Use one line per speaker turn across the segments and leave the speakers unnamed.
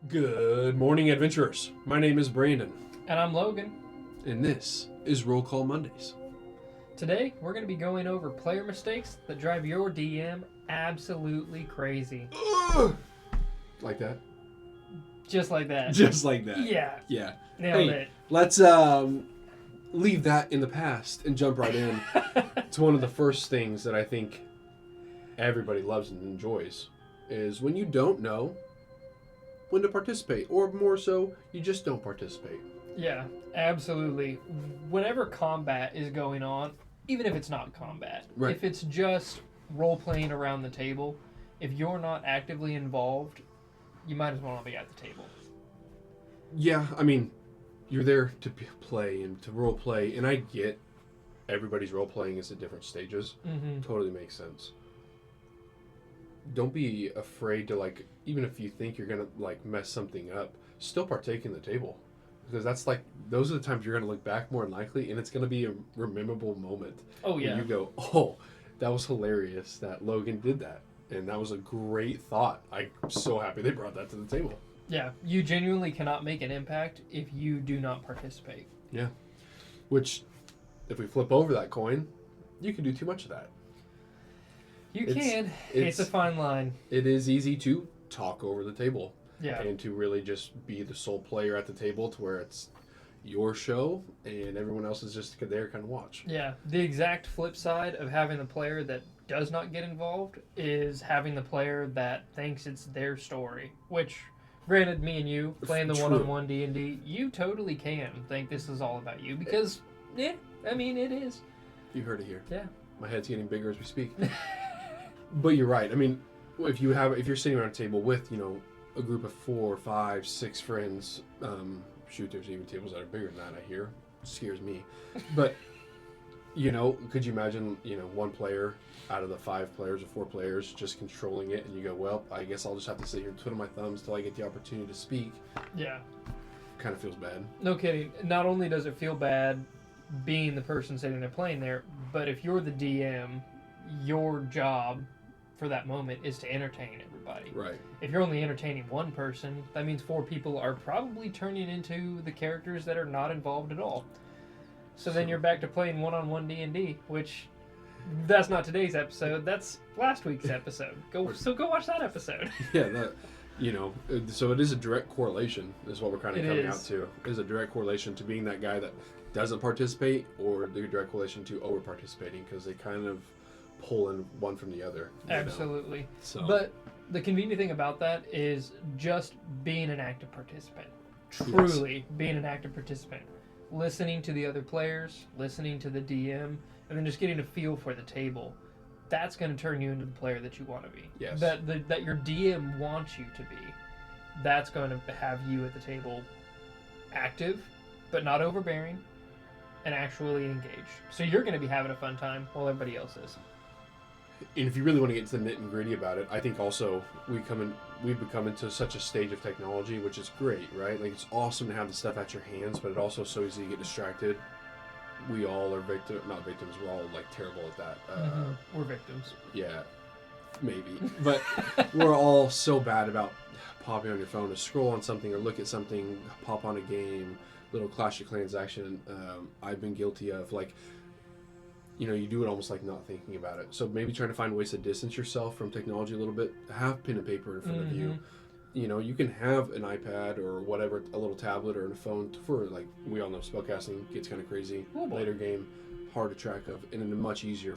Good morning, adventurers. My name is Brandon,
And I'm Logan.
and this is Roll Call Mondays.
Today, we're going to be going over player mistakes that drive your DM absolutely crazy.
Ugh! Like that?
Just like that.
Just like that.
Yeah.
Yeah.
Nailed
Hey, let's leave that in the past and jump right in. It's one of the first things that I think everybody loves and enjoys is when you don't know when to participate, or more so, you just don't participate.
Yeah, absolutely. Whenever combat is going on, even if it's not combat,
Right.
if it's just role-playing around the table, if you're not actively involved, you might as well not be at the table.
Yeah, I mean, you're there to play and to role play, and I get everybody's role playing is at different stages.
Mm-hmm.
Totally makes sense. Don't be afraid to, like, even if you think you're gonna like mess something up, still partake in the table, because that's like those are the times you're gonna look back more than likely, and it's gonna be a memorable moment.
Oh, yeah.
Where you go, oh, that was hilarious that Logan did that, and that was a great thought. I'm so happy they brought that to the table.
Yeah, you genuinely cannot make an impact if you do not participate.
Which, if we flip over that coin, you can do too much of that.
You can. It's a fine line.
It is easy to talk over the table
Yeah.
and to really just be the sole player at the table to where it's your show and everyone else is just there kind of watch.
Yeah, the exact flip side of having the player that does not get involved is having the player that thinks it's their story. Which, granted, me and you playing the
True.
one-on-one D&D, you totally can think this is all about you because, yeah, I mean it is.
You heard it here.
Yeah.
My head's getting bigger as we speak. But you're right. I mean, if you're sitting around a table with a group of 4, 5, 6 friends, shoot, there's even tables that are bigger than that. I hear, scares me. But could you imagine one player out of the 5 players or 4 players just controlling it, and you go, well, I guess I'll just have to sit here and twiddle my thumbs till I get the opportunity to speak.
Yeah.
Kind of feels bad.
No kidding. Not only does it feel bad being the person sitting there playing there, but if you're the DM, your job for that moment is to entertain everybody.
Right.
If you're only entertaining one person, that means 4 people are probably turning into the characters that are not involved at all. So then you're back to playing one-on-one D&D, which that's not today's episode. That's last week's episode. Go watch that episode.
Yeah, so it is a direct correlation is what we're kind of
It
coming
is.
out to. It is a direct correlation to being that guy that doesn't participate, or the direct correlation to over participating, because they kind of pull in one from the other.
Absolutely.
So.
But the convenient thing about that is just being an active participant. Truly being an active participant. Listening to the other players, listening to the DM, and then just getting a feel for the table. That's going to turn you into the player that you want to be.
Yes.
That your DM wants you to be. That's going to have you at the table active, but not overbearing, and actually engaged. So you're going to be having a fun time while everybody else is.
And if you really want to get to the nit and gritty about it, I think also we've become into such a stage of technology, which is great, right? Like, it's awesome to have the stuff at your hands, but it also so easy to get distracted. We all are not victims. We're all like terrible at that.
We're victims.
Yeah, maybe, but we're all so bad about popping on your phone to scroll on something or look at something, pop on a game, little Clash of Clans action. I've been guilty of, like, you do it almost like not thinking about it. So maybe trying to find ways to distance yourself from technology a little bit. Have pen and paper in front of you. You can have an iPad or whatever, a little tablet or a phone for, like, we all know spellcasting gets kind of crazy. Later game, hard to track of, and then much easier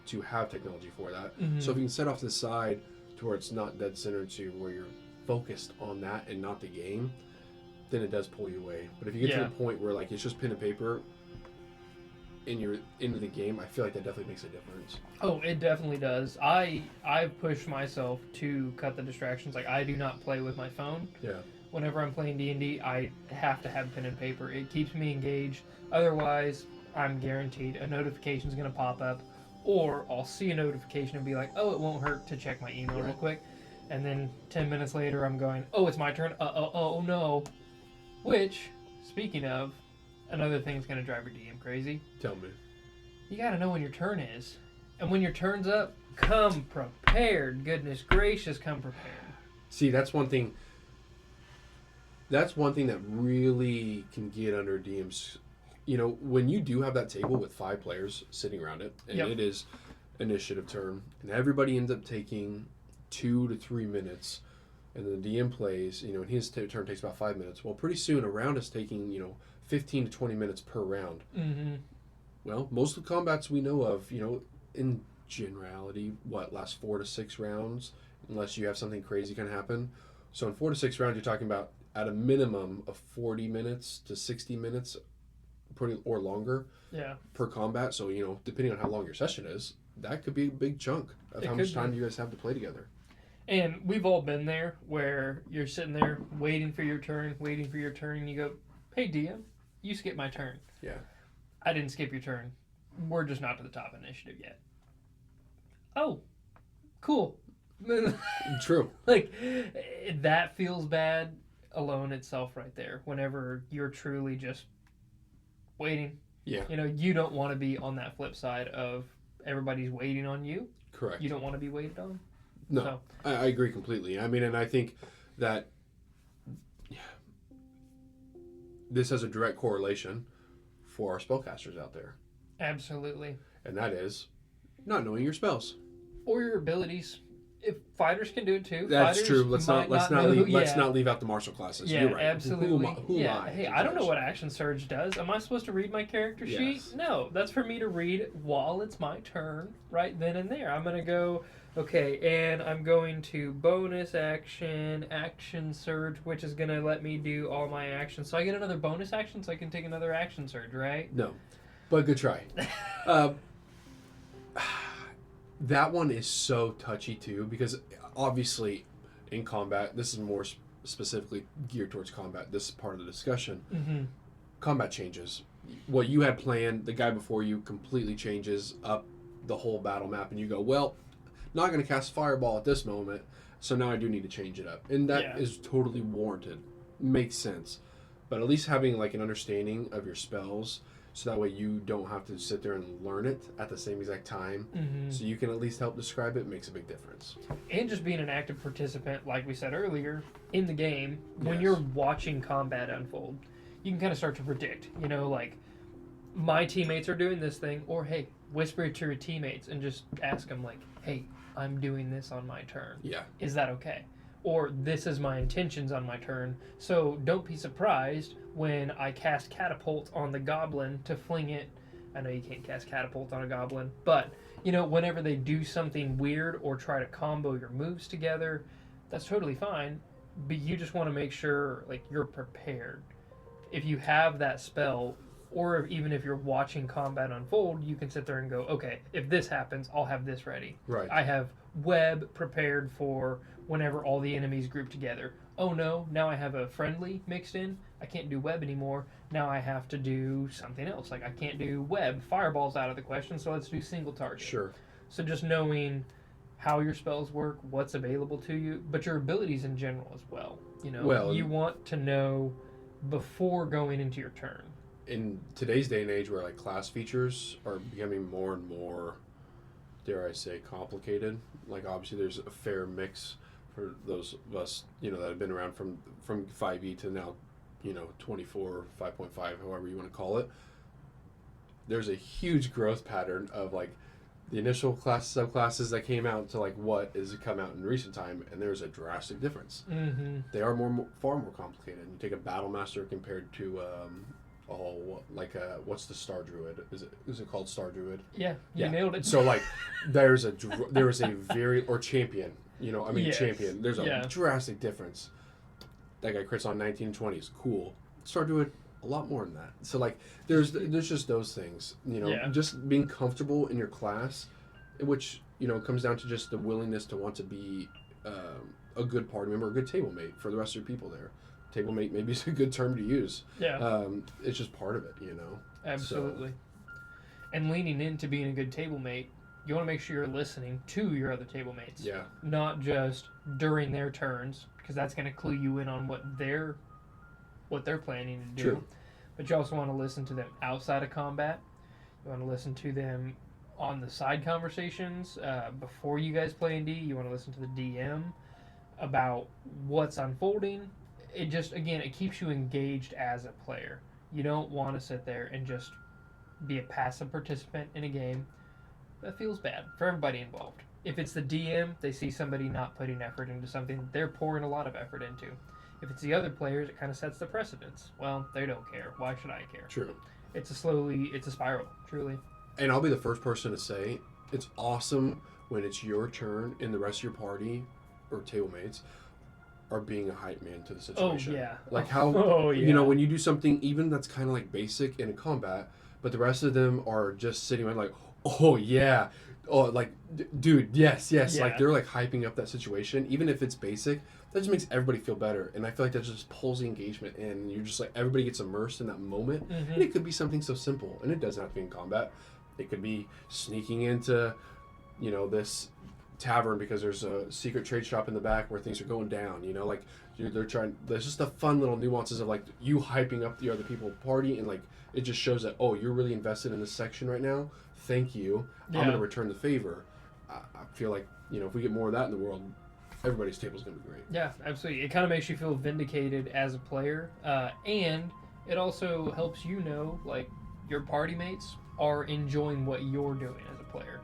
to have technology for that. So if you can set off to the side to where it's not dead center to where you're focused on that and not the game, then it does pull you away. But if you get to the point where, like, it's just pen and paper and you're into the game, I feel like that definitely makes a difference.
Oh, it definitely does. I've pushed myself to cut the distractions. Like, I do not play with my phone.
Yeah.
Whenever I'm playing D&D, I have to have pen and paper. It keeps me engaged. Otherwise, I'm guaranteed a notification's going to pop up, or I'll see a notification and be like, oh, it won't hurt to check my email real quick. And then 10 minutes later, I'm going, oh, it's my turn. Oh, no. Which, speaking of, another thing's going to drive your DM crazy.
Tell me.
You got to know when your turn is. And when your turn's up, come prepared. Goodness gracious, come prepared.
See, that's one thing That's one thing that really can get under DM's. You know, when you do have that table with 5 players sitting around it, and
Yep.
it is initiative turn, and everybody ends up taking 2 to 3 minutes, and then the DM plays, you know, and his turn takes about 5 minutes. Well, pretty soon a round is taking, 15 to 20 minutes per round.
Mm-hmm.
Well, most of the combats we know of, in generality, lasts 4 to 6 rounds, unless you have something crazy can happen. So in 4 to 6 rounds, you're talking about at a minimum of 40 minutes to 60 minutes, or longer,
Yeah.
per combat. So depending on how long your session is, that could be a big chunk of
It
how
could
much time
be.
you guys have to play together.
And we've all been there where you're sitting there waiting for your turn, and you go, "Hey DM, you skip my turn."
Yeah.
I didn't skip your turn. We're just not to the top initiative yet. Oh, cool.
True.
Like, that feels bad alone itself right there. Whenever you're truly just waiting.
Yeah.
You don't want to be on that flip side of everybody's waiting on you.
Correct.
You don't want to be waited on.
No,
So.
I agree completely. I mean, and I think that this has a direct correlation for our spellcasters out there,
Absolutely.
and that is not knowing your spells.
Or your abilities. If fighters can do it too.
That's
Fighters
true. Let's
might
not
know,
leave.
yeah.
Let's not leave out the martial classes.
Yeah,
You're right.
absolutely.
Who am I?
Hey,
to
I don't know
judge?
what Action Surge does. Am I supposed to read my character sheet?
Yes.
No, that's for me to read while it's my turn, right then and there. I'm gonna go, okay, and I'm going to bonus action surge, which is gonna let me do all my actions. So I get another bonus action, so I can take another action surge, right?
No, but good try. That one is so touchy too, because obviously in combat, this is more specifically geared towards combat, this part of the discussion.
Mm-hmm.
Combat changes. What you had planned, the guy before you completely changes up the whole battle map, and you go, well, not going to cast Fireball at this moment, so now I do need to change it up. And that is totally warranted. Makes sense. But at least having like an understanding of your spells, so that way you don't have to sit there and learn it at the same exact time.
Mm-hmm.
So you can at least help describe it, makes a big difference.
And just being an active participant, like we said earlier, in the game, when
Yes.
you're watching combat unfold, you can kind of start to predict, like, my teammates are doing this thing, or hey, whisper it to your teammates and just ask them, like, hey, I'm doing this on my turn.
Yeah.
Is that okay? Or this is my intentions on my turn, so don't be surprised when I cast Catapult on the goblin to fling it. I know you can't cast Catapult on a goblin, but, whenever they do something weird or try to combo your moves together, that's totally fine, but you just want to make sure, like, you're prepared. If you have that spell, or even if you're watching combat unfold, you can sit there and go, okay, if this happens, I'll have this ready.
Right.
I have web prepared for whenever all the enemies group together. Oh no, now I have a friendly mixed in. I can't do web anymore. Now I have to do something else. Like I can't do web. Fireball's out of the question, so let's do single target.
Sure.
So just knowing how your spells work, what's available to you, but your abilities in general as well.
Well,
you want to know before going into your turn.
In today's day and age where like class features are becoming more and more, dare I say, complicated, like obviously there's a fair mix for those of us, that have been around from 5e to now, 24, 5.5, however you want to call it. There's a huge growth pattern of like the initial subclasses that came out to like what is come out in recent time, and there's a drastic difference.
Mm-hmm.
They are far more complicated. You take a battle master compared to what's the Star Druid? Is it called Star Druid?
Yeah, you nailed it.
So like there is a very, or champion.
Yes.
Champion. There's a drastic difference. That guy crits on 1920s. Cool. Star Druid, a lot more than that. So like there's just those things. Just being comfortable in your class, which comes down to just the willingness to want to be a good party member, a good table mate for the rest of your people there. Table mate maybe is a good term to use.
Yeah.
It's just part of it,
Absolutely. And leaning into being a good table mate, you want to make sure you're listening to your other table mates.
Yeah.
Not just during their turns, because that's going to clue you in on what they're planning to do.
True.
But you also want to listen to them outside of combat. You want to listen to them on the side conversations before you guys play in D. You want to listen to the DM about what's unfolding, it just, again, it keeps you engaged as a player. You don't want to sit there and just be a passive participant in a game. That feels bad for everybody involved. If it's the DM, they see somebody not putting effort into something they're pouring a lot of effort into. If it's the other players, it kind of sets the precedence. Well, they don't care. Why should I care?
True.
It's a spiral, truly.
And I'll be the first person to say, it's awesome when it's your turn and the rest of your party or table mates are being a hype man to the situation.
Oh, yeah.
Like how, you know, when you do something even that's kind of like basic in a combat, but the rest of them are just sitting there like, oh, yeah. Oh, like, dude, yes. Yeah. Like, they're like hyping up that situation. Even if it's basic, that just makes everybody feel better. And I feel like that just pulls the engagement in. And you're just like, everybody gets immersed in that moment. Mm-hmm. And it could be something so simple. And it doesn't have to be in combat. It could be sneaking into, you know, this tavern because there's a secret trade shop in the back where things are going down, you know, like they're trying, there's just the fun little nuances of like you hyping up the other people party, and like it just shows that, oh, you're really invested in this section right now, thank you, I'm going to return the favor. I feel like, you know, if we get more of that in the world, everybody's table's going to be great.
Yeah, absolutely. It kind of makes you feel vindicated as a player, and it also helps you know, like, your party mates are enjoying what you're doing as a player.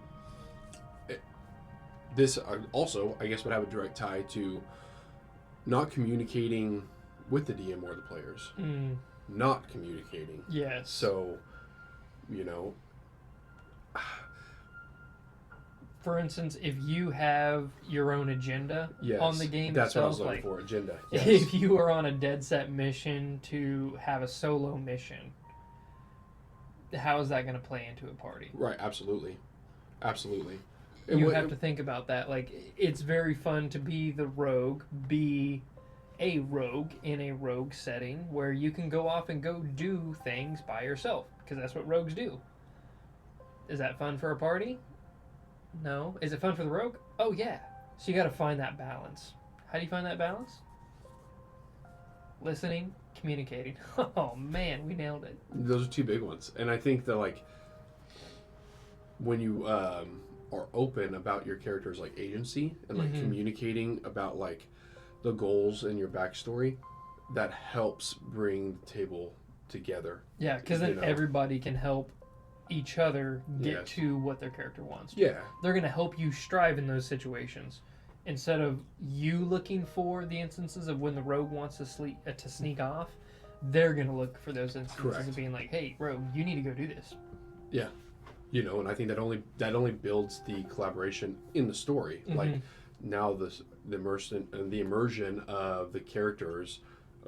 This also, I guess, would have a direct tie to not communicating with the DM or the players. Not communicating.
Yes.
So, you know.
For instance, if you have your own agenda on the game
that's
itself,
what I was looking for, agenda. Yes.
If you are on a dead set mission to have a solo mission, how is that going to play into a party?
Right, absolutely. Absolutely.
You have to think about that. Like, it's very fun to be the rogue, be a rogue in a rogue setting where you can go off and go do things by yourself, because that's what rogues do. Is that fun for a party? No. Is it fun for the rogue? Oh, yeah. So you got to find that balance. How do you find that balance? Listening, communicating. Oh, man, we nailed it.
Those are two big ones. And I think that, like, when you are open about your character's like agency and like communicating about like the goals and your backstory, that helps bring the table together.
Yeah, because then everybody can help each other get to what their character wants.
Yeah.
They're going to help you strive in those situations. Instead of you looking for the instances of when the rogue wants to sneak off, they're going to look for those instances of being like, hey, rogue, you need to go do this.
Yeah. You know, and I think that only builds the collaboration in the story. Like now the immersion of the characters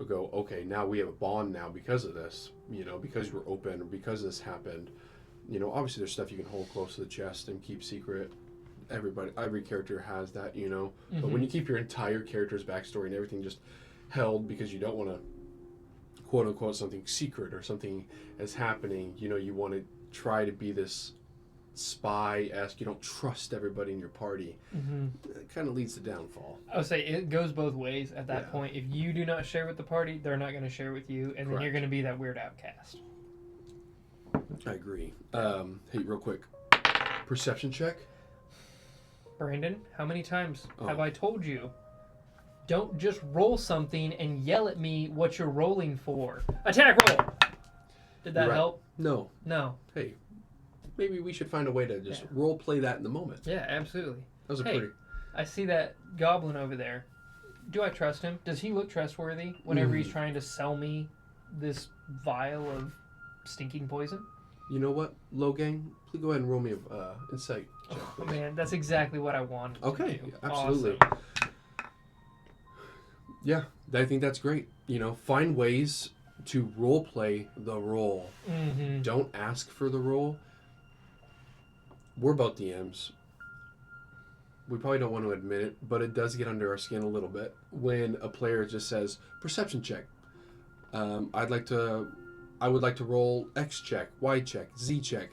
go, okay, now we have a bond now because of this, you know, because we're open, or because this happened. You know, obviously there's stuff you can hold close to the chest and keep secret. Every character has that, you know. But when you keep your entire character's backstory and everything just held because you don't want to, quote unquote, something secret or something is happening, you know, you want to try to be this spy-esque, you don't trust everybody in your party. It kind of leads to downfall.
I would say it goes both ways at that point. If you do not share with the party, they're not going to share with you, and then you're going to be that weird outcast.
I agree. Hey, real quick, perception check.
Brandon, how many times have I told you, don't just roll something and yell at me what you're rolling for? Attack roll! Did that help?
No.
Hey,
maybe we should find a way to just role play that in the moment.
Yeah, absolutely.
That was pretty.
I see that goblin over there. Do I trust him? Does he look trustworthy whenever he's trying to sell me this vial of stinking poison?
You know what, Logang? Please go ahead and roll me a insight check.
Oh, man, that's exactly what I wanted to do.
Absolutely.
Awesome.
Yeah, I think that's great. You know, find ways to role play the role. Don't ask for the role. We're both DMs. We probably don't want to admit it, but it does get under our skin a little bit when a player just says, perception check. I would like to roll X check, Y check, Z check.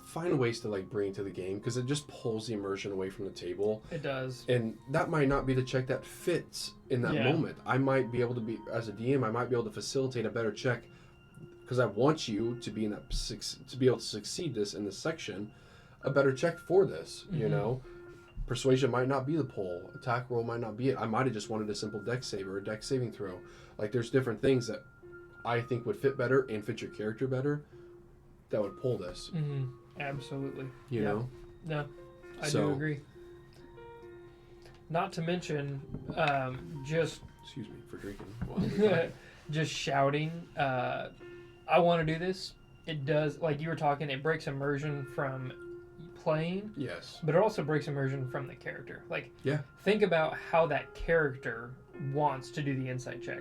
Find ways to like bring it to the game, because it just pulls the immersion away from the table.
It does.
And that might not be the check that fits in that moment. I might be able to be, as a DM, I might be able to facilitate a better check, because I want you to be in that, to be able to succeed in this section, a better check for this, you know? persuasion might not be the pull. Attack roll might not be it. I might have just wanted a simple dex save or a dex saving throw. Like, there's different things that I think would fit better and fit your character better that would pull this.
Mm-hmm. Absolutely.
You know?
No, I do agree. Not to mention, just...
Excuse me for drinking.
just shouting, I want to do this. It does, like you were talking, it breaks immersion from playing.
Yes.
But it also breaks immersion from the character. Like,
yeah.
Think about how that character wants to do the insight check.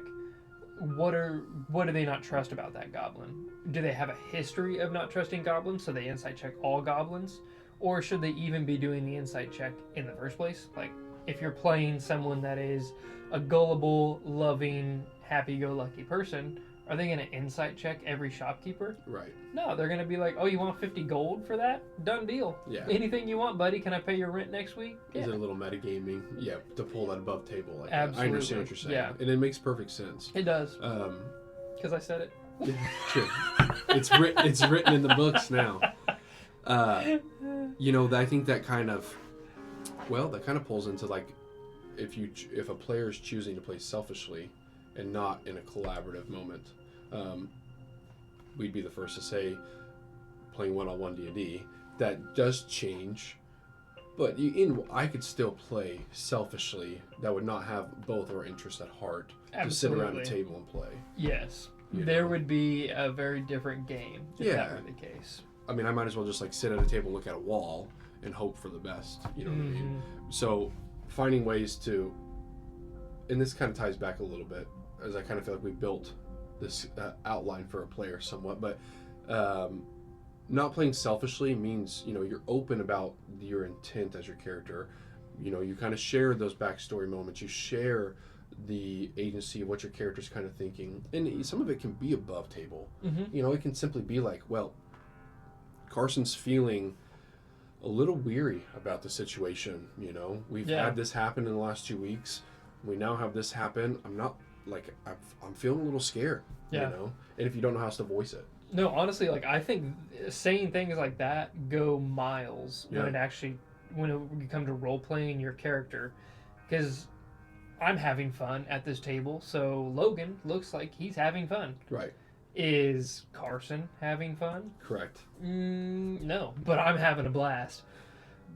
What do they not trust about that goblin? Do they have a history of not trusting goblins, so they insight check all goblins? Or should they even be doing the insight check in the first place? Like, if you're playing someone that is a gullible, loving, happy-go-lucky person, are they going to insight check every shopkeeper?
Right.
No, they're going to be like, oh, you want 50 gold for that? Done deal.
Yeah.
Anything you want, buddy. Can I pay your rent next week? Yeah.
Is it a little metagaming? Yeah, to pull that above table. Like
Absolutely.
I understand what you're saying.
Yeah.
And it makes perfect sense.
It does. Because I said it.
Yeah, true. It's written in the books now. You know, I think that kind of pulls into, like, if a player is choosing to play selfishly and not in a collaborative moment, we'd be the first to say, playing one-on-one D&D, that does change. But I could still play selfishly. That would not have both our interests at heart.
Absolutely.
To sit around a table and play.
Yes.
You
there
know?
would be a very different game if that were the case.
I mean, I might as well just, like, sit at a table, look at a wall, and hope for the best. You know what I mean? So finding ways to, and this kind of ties back a little bit, as I kind of feel like we built this outline for a player somewhat, but not playing selfishly means, you know, you're open about your intent as your character. You know, you kind of share those backstory moments. You share the agency of what your character's kind of thinking. And some of it can be above table.
Mm-hmm.
You know, it can simply be like, well, Carson's feeling a little weary about the situation. You know, we've had this happen in the last 2 weeks. We now have this happen. I'm feeling a little scared.
Yeah.
You know, and if you don't know how else to voice it.
No, honestly, like, I think saying things like that go miles when you come to role playing your character, because I'm having fun at this table, so Logan looks like he's having fun.
Right.
Is Carson having fun?
Correct.
No, but I'm having a blast.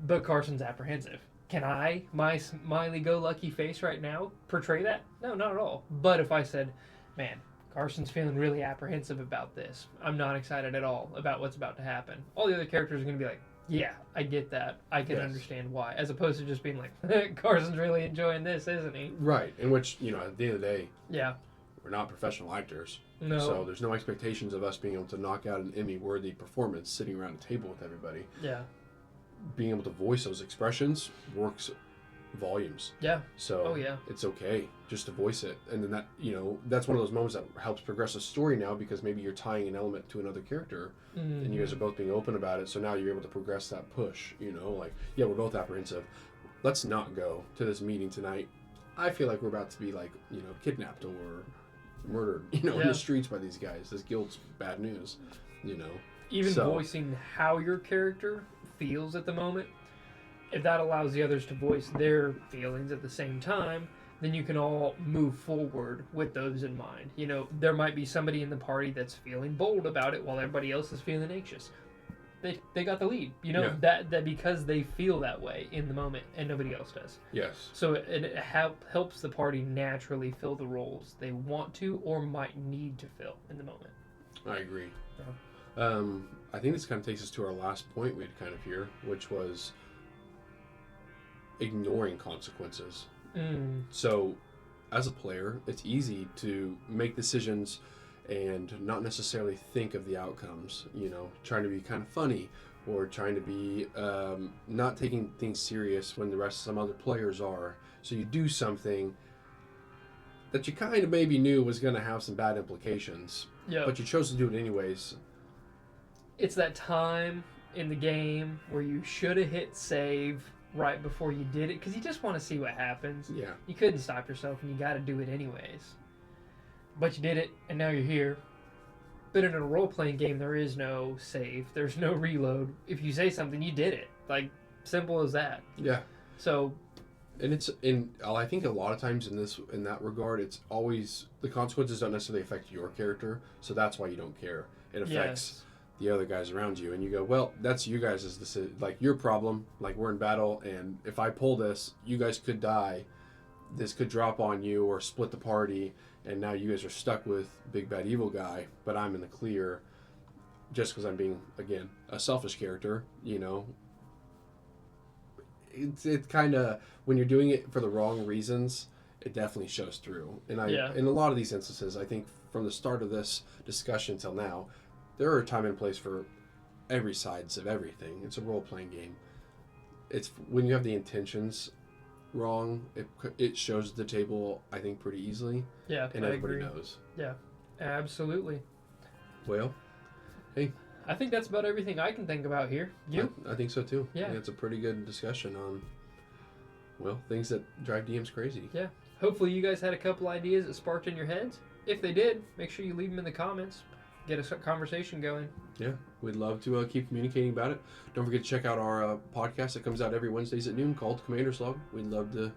But Carson's apprehensive. Can I, my smiley-go-lucky face right now, portray that? No, not at all. But if I said, man, Carson's feeling really apprehensive about this. I'm not excited at all about what's about to happen. All the other characters are going to be like, yeah, I get that. I can understand why. As opposed to just being like, Carson's really enjoying this, isn't he?
Right. In which, you know, at the end of the day,
yeah,
we're not professional actors.
No.
So there's no expectations of us being able to knock out an Emmy-worthy performance sitting around a table with everybody.
Yeah.
Being able to voice those expressions works volumes.
Yeah.
So it's okay just to voice it. And then that, you know, that's one of those moments that helps progress a story now, because maybe you're tying an element to another character and you guys are both being open about it. So now you're able to progress that push, you know, like, yeah, we're both apprehensive. Let's not go to this meeting tonight. I feel like we're about to be, like, you know, kidnapped or murdered, you know, in the streets by these guys. This guild's bad news, you know.
Even voicing how your character feels at the moment, if that allows the others to voice their feelings at the same time, then you can all move forward with those in mind. You know, there might be somebody in the party that's feeling bold about it while everybody else is feeling anxious. They got the lead, you know, that because they feel that way in the moment and nobody else does.
Yes.
So it helps the party naturally fill the roles they want to or might need to fill in the moment.
I agree.
Yeah.
I think this kind of takes us to our last point we'd kind of hear, which was ignoring consequences. So as a player, it's easy to make decisions and not necessarily think of the outcomes, you know, trying to be kind of funny or trying to be not taking things serious when the rest of some other players are. So you do something that you kind of maybe knew was going to have some bad implications, but you chose to do it anyways.
It's that time in the game where you should have hit save right before you did it, because you just want to see what happens.
Yeah.
You couldn't stop yourself, and you got to do it anyways. But you did it, and now you're here. But in a role-playing game, there is no save. There's no reload. If you say something, you did it. Like, simple as that.
Yeah.
So,
And I think a lot of times in that regard, it's always the consequences don't necessarily affect your character, so that's why you don't care. It affects the other guys around you, and you go, well, that's you guys' decision, like your problem. Like we're in battle, and if I pull this, you guys could die. This could drop on you or split the party, and now you guys are stuck with big bad evil guy. But I'm in the clear, just because I'm being again a selfish character. It kind of when you're doing it for the wrong reasons, it definitely shows through. And in a lot of these instances, I think from the start of this discussion till now, there are a time and place for every sides of everything. It's a role playing game. It's when you have the intentions wrong, it shows the table, I think, pretty easily.
Yeah,
and
I
everybody
agree.
knows.
Yeah, absolutely.
Well, hey.
I think that's about everything I can think about here. You?
I think so too.
Yeah.
I think it's a pretty good discussion on, things that drive DMs crazy.
Yeah. Hopefully you guys had a couple ideas that sparked in your heads. If they did, make sure you leave them in the comments. Get a conversation going.
Yeah, we'd love to keep communicating about it. Don't forget to check out our podcast that comes out every Wednesdays at noon called Commander's Log. We'd love to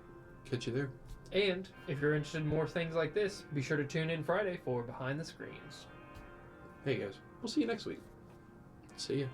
catch you there.
And if you're interested in more things like this, be sure to tune in Friday for Behind the Screens.
Hey guys, we'll see you next week. See ya.